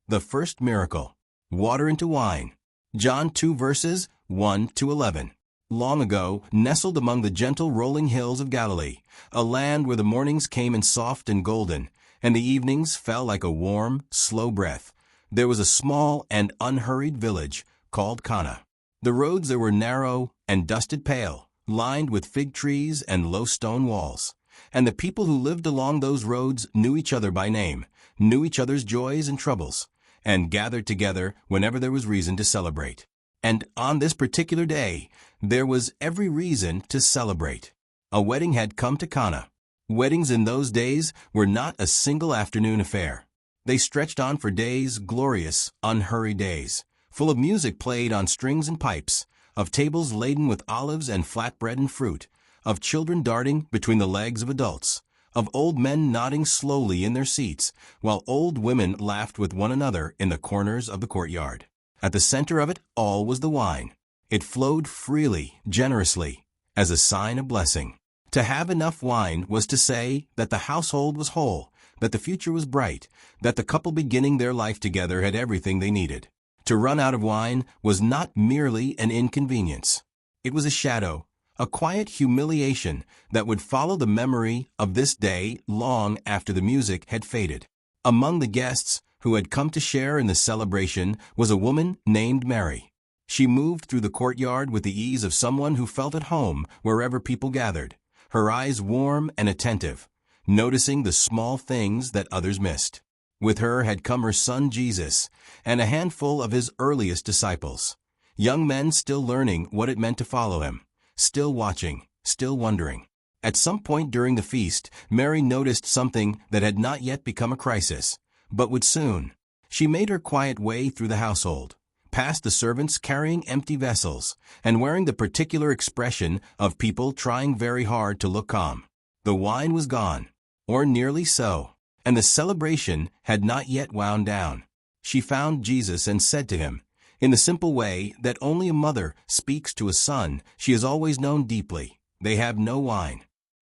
The first miracle. Water into wine. John 2 verses 1 to 11. Long ago, nestled among the gentle rolling hills of Galilee, a land where the mornings came in soft and golden, and the evenings fell like a warm, slow breath, there was a small and unhurried village called Cana. The roads there were narrow and dusted pale, lined with fig trees and low stone walls. And the people who lived along those roads knew each other by name, knew each other's joys and troubles, and gathered together whenever there was reason to celebrate. And on this particular day, there was every reason to celebrate. A wedding had come to Cana. Weddings in those days were not a single afternoon affair. They stretched on for days, glorious, unhurried days, full of music played on strings and pipes, of tables laden with olives and flatbread and fruit, of children darting between the legs of adults, of old men nodding slowly in their seats, while old women laughed with one another in the corners of the courtyard. At the center of it all was the wine. It flowed freely, generously, as a sign of blessing. To have enough wine was to say that the household was whole, that the future was bright, that the couple beginning their life together had everything they needed. To run out of wine was not merely an inconvenience. It was a shadow, a quiet humiliation that would follow the memory of this day long after the music had faded. Among the guests who had come to share in the celebration was a woman named Mary. She moved through the courtyard with the ease of someone who felt at home wherever people gathered, her eyes warm and attentive, noticing the small things that others missed. With her had come her son Jesus and a handful of his earliest disciples, young men still learning what it meant to follow him, still watching, still wondering. At some point during the feast, Mary noticed something that had not yet become a crisis, but would soon. She made her quiet way through the household, past the servants carrying empty vessels, and wearing the particular expression of people trying very hard to look calm. The wine was gone, or nearly so, and the celebration had not yet wound down. She found Jesus and said to him, in the simple way that only a mother speaks to a son she has always known deeply, "They have no wine."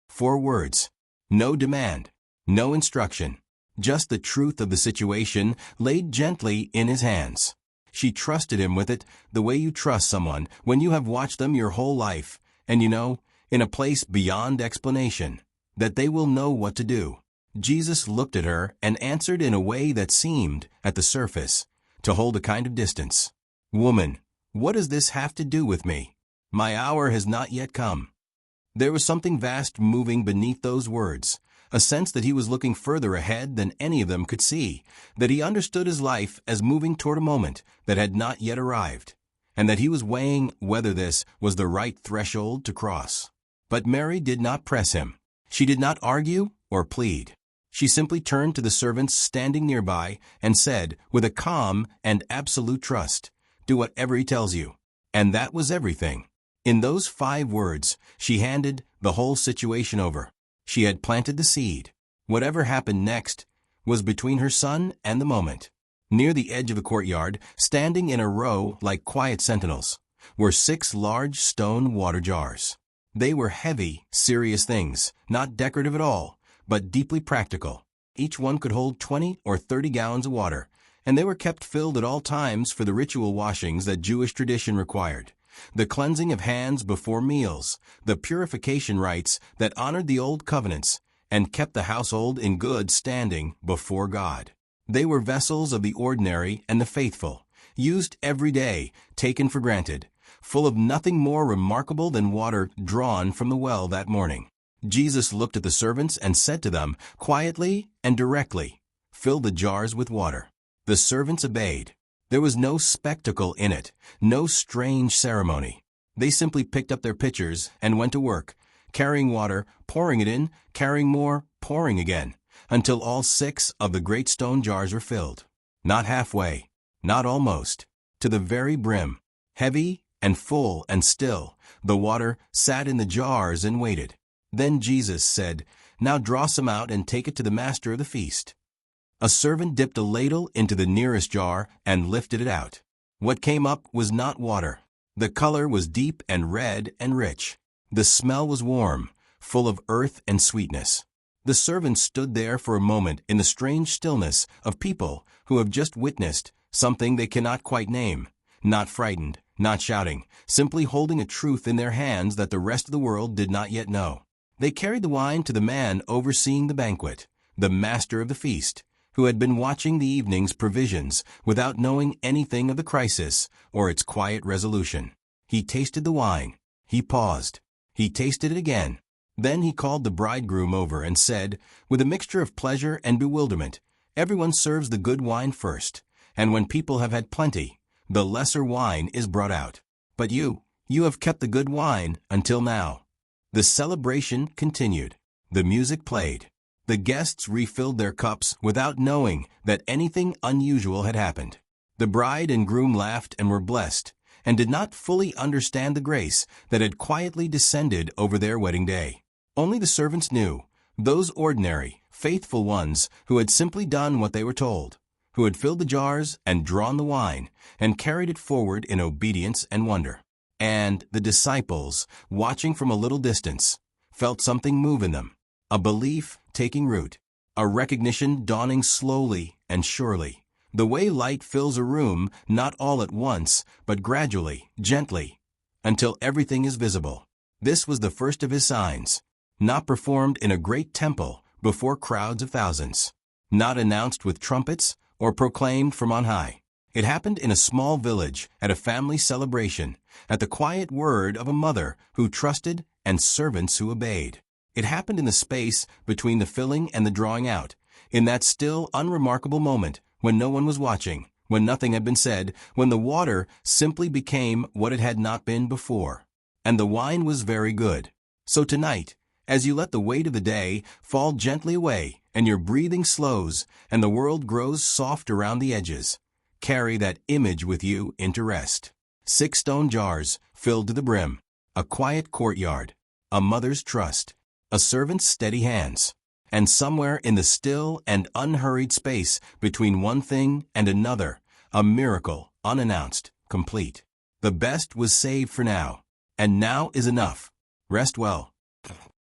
4 words, no demand, no instruction, just the truth of the situation laid gently in his hands. She trusted him with it the way you trust someone when you have watched them your whole life, and you know, in a place beyond explanation, that they will know what to do. Jesus looked at her and answered in a way that seemed, at the surface, to hold a kind of distance. "Woman, what does this have to do with me? My hour has not yet come." There was something vast moving beneath those words, a sense that he was looking further ahead than any of them could see, that he understood his life as moving toward a moment that had not yet arrived, and that he was weighing whether this was the right threshold to cross. But Mary did not press him. She did not argue or plead. She simply turned to the servants standing nearby and said, with a calm and absolute trust, "Do whatever he tells you." And that was everything. In those 5 words, she handed the whole situation over. She had planted the seed. Whatever happened next was between her son and the moment. Near the edge of the courtyard, standing in a row like quiet sentinels, were 6 large stone water jars. They were heavy, serious things, not decorative at all, but deeply practical. Each one could hold 20 or 30 gallons of water, and they were kept filled at all times for the ritual washings that Jewish tradition required, the cleansing of hands before meals, the purification rites that honored the old covenants and kept the household in good standing before God. They were vessels of the ordinary and the faithful, used every day, taken for granted, full of nothing more remarkable than water drawn from the well that morning. Jesus looked at the servants and said to them, quietly and directly, "Fill the jars with water." The servants obeyed. There was no spectacle in it, no strange ceremony. They simply picked up their pitchers and went to work, carrying water, pouring it in, carrying more, pouring again, until all 6 of the great stone jars were filled. Not halfway, not almost, to the very brim. Heavy and full and still, the water sat in the jars and waited. Then Jesus said, "Now draw some out and take it to the master of the feast." A servant dipped a ladle into the nearest jar and lifted it out. What came up was not water. The color was deep and red and rich. The smell was warm, full of earth and sweetness. The servants stood there for a moment in the strange stillness of people who have just witnessed something they cannot quite name, not frightened, not shouting, simply holding a truth in their hands that the rest of the world did not yet know. They carried the wine to the man overseeing the banquet, the master of the feast, who had been watching the evening's provisions without knowing anything of the crisis or its quiet resolution. He tasted the wine. He paused. He tasted it again. Then he called the bridegroom over and said, with a mixture of pleasure and bewilderment, "Everyone serves the good wine first, and when people have had plenty, the lesser wine is brought out. But you have kept the good wine until now." The celebration continued. The music played. The guests refilled their cups without knowing that anything unusual had happened. The bride and groom laughed and were blessed, and did not fully understand the grace that had quietly descended over their wedding day. Only the servants knew, those ordinary, faithful ones who had simply done what they were told, who had filled the jars and drawn the wine and carried it forward in obedience and wonder. And the disciples, watching from a little distance, felt something move in them, a belief taking root, a recognition dawning slowly and surely, the way light fills a room not all at once, but gradually, gently, until everything is visible. This was the first of his signs, not performed in a great temple before crowds of thousands, not announced with trumpets or proclaimed from on high. It happened in a small village, at a family celebration, at the quiet word of a mother who trusted and servants who obeyed. It happened in the space between the filling and the drawing out, in that still, unremarkable moment when no one was watching, when nothing had been said, when the water simply became what it had not been before. And the wine was very good. So tonight, as you let the weight of the day fall gently away, and your breathing slows, and the world grows soft around the edges, carry that image with you into rest. 6 stone jars filled to the brim, a quiet courtyard, a mother's trust, a servant's steady hands, and somewhere in the still and unhurried space between one thing and another, a miracle, unannounced, complete. The best was saved for now, and now is enough. Rest well.